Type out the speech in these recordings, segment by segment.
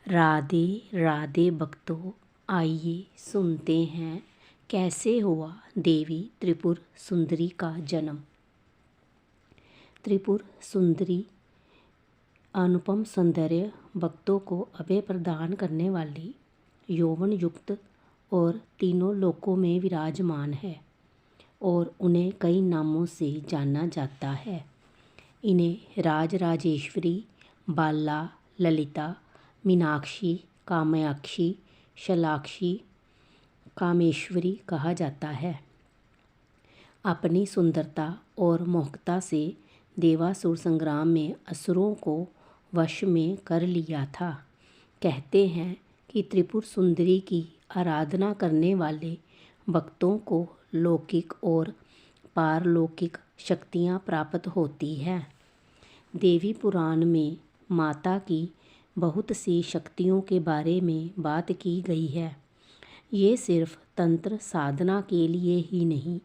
राधे राधे भक्तों, आइए सुनते हैं कैसे हुआ देवी त्रिपुर सुंदरी का जन्म। त्रिपुर सुंदरी अनुपम सौंदर्य, भक्तों को अभय प्रदान करने वाली, यौवन युक्त और तीनों लोकों में विराजमान है और उन्हें कई नामों से जाना जाता है। इन्हें राजराजेश्वरी, बाला, ललिता, मीनाक्षी, कामाक्षी, शलाक्षी, कामेश्वरी कहा जाता है। अपनी सुंदरता और मोहकता से देवासुर संग्राम में असुरों को वश में कर लिया था। कहते हैं कि त्रिपुर सुंदरी की आराधना करने वाले भक्तों को लौकिक और पारलौकिक शक्तियाँ प्राप्त होती हैं। देवी पुराण में माता की बहुत सी शक्तियों के बारे में बात की गई है। ये सिर्फ तंत्र साधना के लिए ही नहीं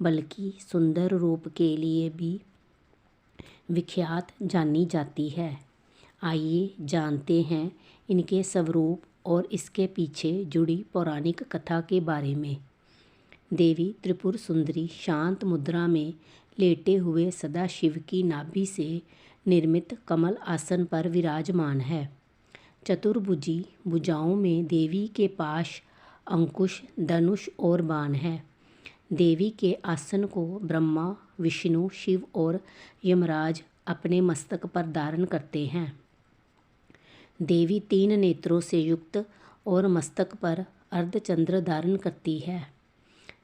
बल्कि सुंदर रूप के लिए भी विख्यात जानी जाती है। आइए जानते हैं इनके स्वरूप और इसके पीछे जुड़ी पौराणिक कथा के बारे में। देवी त्रिपुर सुंदरी शांत मुद्रा में लेटे हुए सदाशिव की नाभि से निर्मित कमल आसन पर विराजमान है। चतुर्भुजी भुजाओं में देवी के पास अंकुश, धनुष और बाण है। देवी के आसन को ब्रह्मा, विष्णु, शिव और यमराज अपने मस्तक पर धारण करते हैं। देवी 3 नेत्रों से युक्त और मस्तक पर अर्धचंद्र धारण करती है।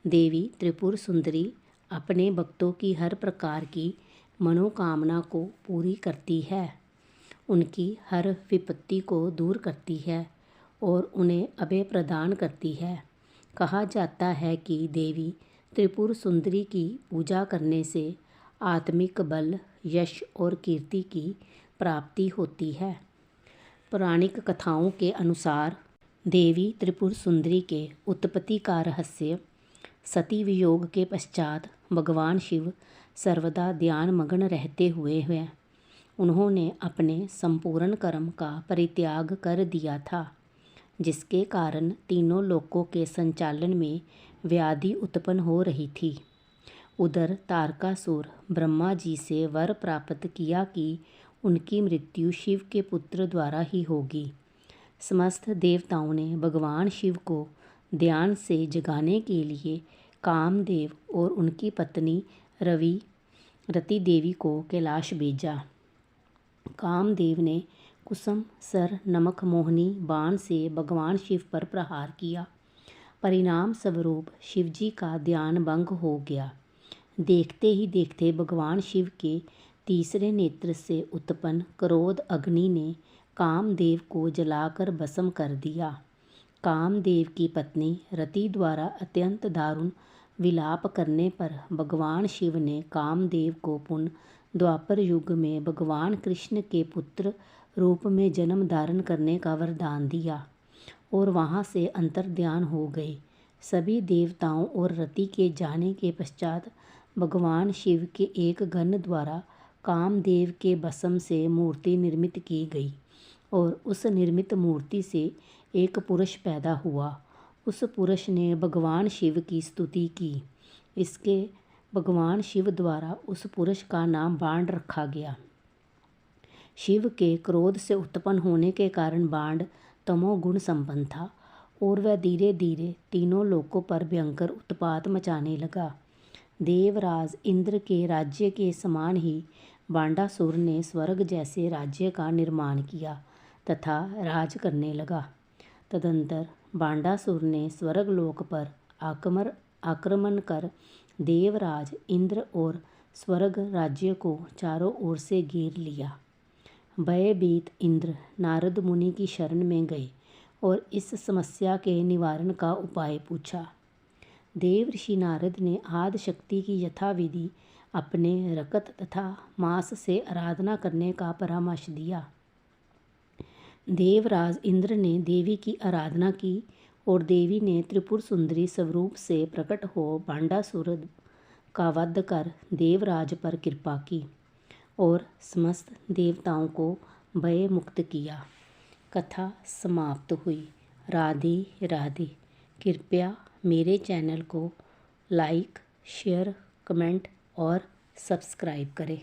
देवी त्रिपुर सुंदरी अपने भक्तों की हर प्रकार की मनोकामना को पूरी करती है, उनकी हर विपत्ति को दूर करती है और उन्हें अभय प्रदान करती है। कहा जाता है कि देवी त्रिपुर सुंदरी की पूजा करने से आत्मिक बल, यश और कीर्ति की प्राप्ति होती है। पौराणिक कथाओं के अनुसार देवी त्रिपुर सुंदरी के उत्पत्ति का रहस्य सती वियोग के पश्चात भगवान शिव सर्वदा ध्यान मग्न रहते हुए उन्होंने अपने संपूर्ण कर्म का परित्याग कर दिया था, जिसके कारण तीनों लोकों के संचालन में व्याधि उत्पन्न हो रही थी। उधर तारकासुर ब्रह्मा जी से वर प्राप्त किया कि उनकी मृत्यु शिव के पुत्र द्वारा ही होगी। समस्त देवताओं ने भगवान शिव को ध्यान से जगाने के लिए कामदेव और उनकी पत्नी रति देवी को कैलाश भेजा। कामदेव ने कुसुम सर नमक मोहनी बाण से भगवान शिव पर प्रहार किया। परिणाम स्वरूप शिवजी का ध्यान भंग हो गया। देखते ही देखते भगवान शिव के तीसरे नेत्र से उत्पन्न क्रोध अग्नि ने कामदेव को जलाकर भस्म कर दिया। कामदेव की पत्नी रति द्वारा अत्यंत दारुण विलाप करने पर भगवान शिव ने कामदेव को पुनः द्वापर युग में भगवान कृष्ण के पुत्र रूप में जन्म धारण करने का वरदान दिया और वहाँ से अंतर्ध्यान हो गए। सभी देवताओं और रति के जाने के पश्चात भगवान शिव के एक गण द्वारा कामदेव के भस्म से मूर्ति निर्मित की गई और उस निर्मित मूर्ति से एक पुरुष पैदा हुआ। उस पुरुष ने भगवान शिव की स्तुति की। इसके भगवान शिव द्वारा उस पुरुष का नाम बाण रखा गया। शिव के क्रोध से उत्पन्न होने के कारण बाण तमोगुण संपन्न था और वह धीरे धीरे तीनों लोकों पर भयंकर उत्पात मचाने लगा। देवराज इंद्र के राज्य के समान ही बांडासुर ने स्वर्ग जैसे राज्य का निर्माण किया तथा राज करने लगा। तदंतर बांडासुर ने स्वर्गलोक पर आक्रमण कर देवराज इंद्र और स्वर्ग राज्य को चारों ओर से घेर लिया। भयभीत इंद्र नारद मुनि की शरण में गए और इस समस्या के निवारण का उपाय पूछा। देव ऋषि नारद ने आदि शक्ति की यथाविधि अपने रकत तथा मांस से आराधना करने का परामर्श दिया। देवराज इंद्र ने देवी की आराधना की और देवी ने त्रिपुर सुंदरी स्वरूप से प्रकट हो बांडासुर का वध कर देवराज पर कृपा की और समस्त देवताओं को भय मुक्त किया। कथा समाप्त हुई। राधे राधे। कृपया मेरे चैनल को लाइक, शेयर, कमेंट और सब्सक्राइब करें।